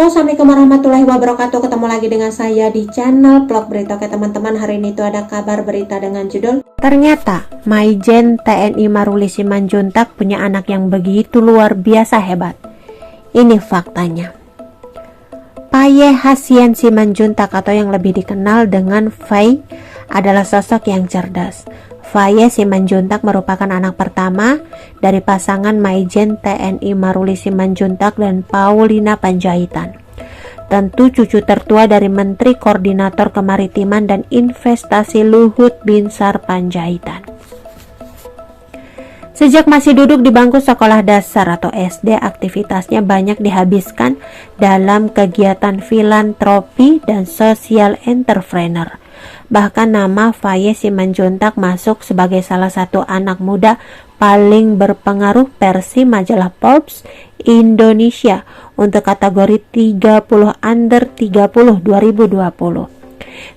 Halo, assalamualaikum warahmatullahi wabarakatuh. Ketemu lagi dengan saya di channel vlog berita. Oke teman-teman, hari ini tuh ada kabar berita dengan judul ternyata Maijen TNI Maruli Simanjuntak punya anak yang begitu luar biasa hebat. Ini faktanya. Paye Hasien Simanjuntak atau yang lebih dikenal dengan Fai adalah sosok yang cerdas. Faye Simanjuntak merupakan anak pertama dari pasangan Maijen TNI Maruli Simanjuntak dan Paulina Panjaitan. Tentu cucu tertua dari Menteri Koordinator Kemaritiman dan Investasi Luhut Binsar Panjaitan. Sejak masih duduk di bangku sekolah dasar atau SD, aktivitasnya banyak dihabiskan dalam kegiatan filantropi dan social entrepreneur. Bahkan nama Faye Simanjuntak masuk sebagai salah satu anak muda paling berpengaruh versi majalah Forbes Indonesia untuk kategori 30 under 30 2020.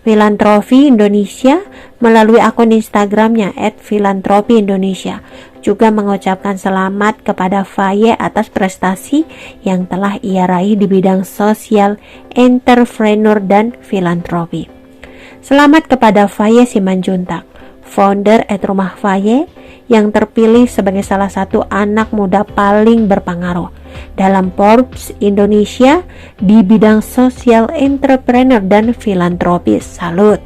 Filantropi Indonesia melalui akun Instagramnya @filantropi_indonesia juga mengucapkan selamat kepada Faye atas prestasi yang telah ia raih di bidang sosial, entrepreneur dan filantropi. Selamat kepada Faye Simanjuntak, founder @rumah Faye yang terpilih sebagai salah satu anak muda paling berpengaruh dalam Forbes Indonesia di bidang sosial, entrepreneur dan filantropi. Salut.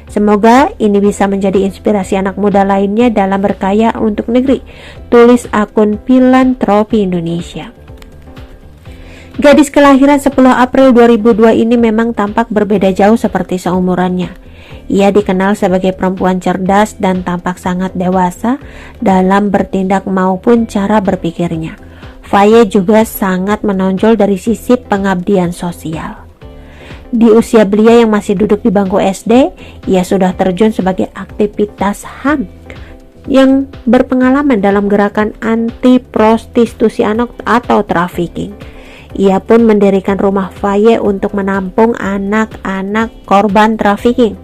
Semoga ini bisa menjadi inspirasi anak muda lainnya dalam berkarya untuk negeri. Tulis akun Filantropi Indonesia. Gadis kelahiran 10 April 2002 ini memang tampak berbeda jauh seperti seumurannya. Ia dikenal sebagai perempuan cerdas dan tampak sangat dewasa dalam bertindak maupun cara berpikirnya. Faye juga sangat menonjol dari sisi pengabdian sosial. Di usia belia yang masih duduk di bangku SD, ia sudah terjun sebagai aktivitas HAM yang berpengalaman dalam gerakan anti prostitusi anak atau trafficking. Ia pun mendirikan rumah Faye untuk menampung anak-anak korban trafficking.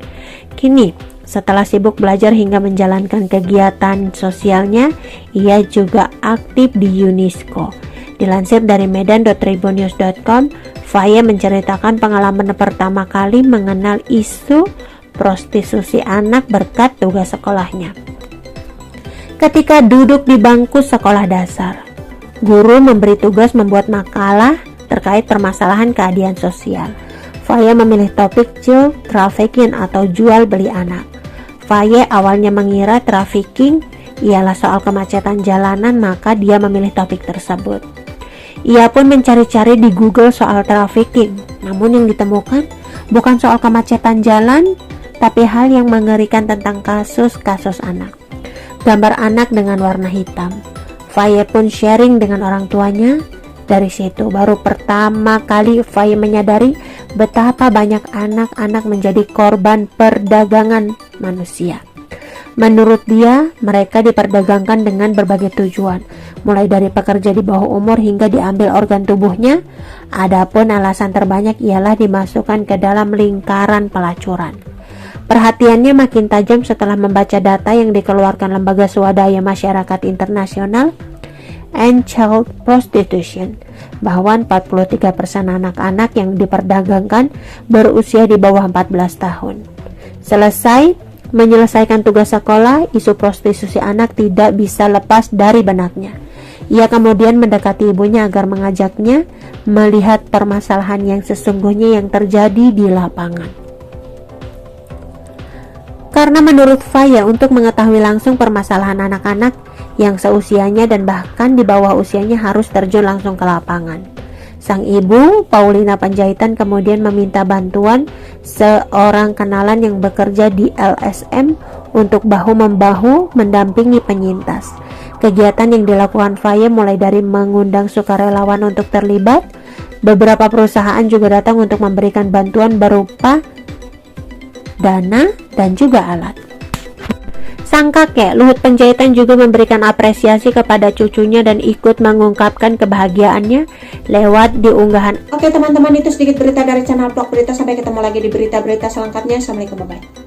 Kini, setelah sibuk belajar hingga menjalankan kegiatan sosialnya, ia juga aktif di UNESCO. Dilansir dari medan.tribunnews.com, Faye menceritakan pengalaman pertama kali mengenal isu prostitusi anak berkat tugas sekolahnya. Ketika duduk di bangku sekolah dasar, guru memberi tugas membuat makalah terkait permasalahan keadilan sosial. Faye memilih topik child trafficking atau jual beli anak. Faye awalnya mengira trafficking ialah soal kemacetan jalanan, maka dia memilih topik tersebut. Ia pun mencari-cari di Google soal trafficking, namun yang ditemukan bukan soal kemacetan jalan, tapi hal yang mengerikan tentang kasus-kasus anak. Gambar anak dengan warna hitam. Faye pun sharing dengan orang tuanya. Dari situ baru pertama kali Faye menyadari betapa banyak anak-anak menjadi korban perdagangan manusia. Menurut dia, mereka diperdagangkan dengan berbagai tujuan, mulai dari pekerja di bawah umur hingga diambil organ tubuhnya. Adapun alasan terbanyak ialah dimasukkan ke dalam lingkaran pelacuran. Perhatiannya makin tajam setelah membaca data yang dikeluarkan Lembaga Swadaya Masyarakat Internasional and Child Prostitution, bahwa 43% anak-anak yang diperdagangkan berusia di bawah 14 tahun. Selesai menyelesaikan tugas sekolah, isu prostitusi anak tidak bisa lepas dari benaknya. Ia kemudian mendekati ibunya agar mengajaknya melihat permasalahan yang sesungguhnya yang terjadi di lapangan. Karena menurut Faye, untuk mengetahui langsung permasalahan anak-anak yang seusianya dan bahkan di bawah usianya harus terjun langsung ke lapangan. Sang ibu, Paulina Panjaitan, kemudian meminta bantuan seorang kenalan yang bekerja di LSM untuk bahu-membahu mendampingi penyintas. Kegiatan yang dilakukan Faye mulai dari mengundang sukarelawan untuk terlibat. Beberapa perusahaan juga datang untuk memberikan bantuan berupa dana dan juga alat. Sang kakek Luhut Panjaitan juga memberikan apresiasi kepada cucunya dan ikut mengungkapkan kebahagiaannya lewat di unggahan. Oke teman-teman, itu sedikit berita dari channel vlog berita. Sampai ketemu lagi di berita-berita selengkapnya. Assalamualaikum, bye-bye.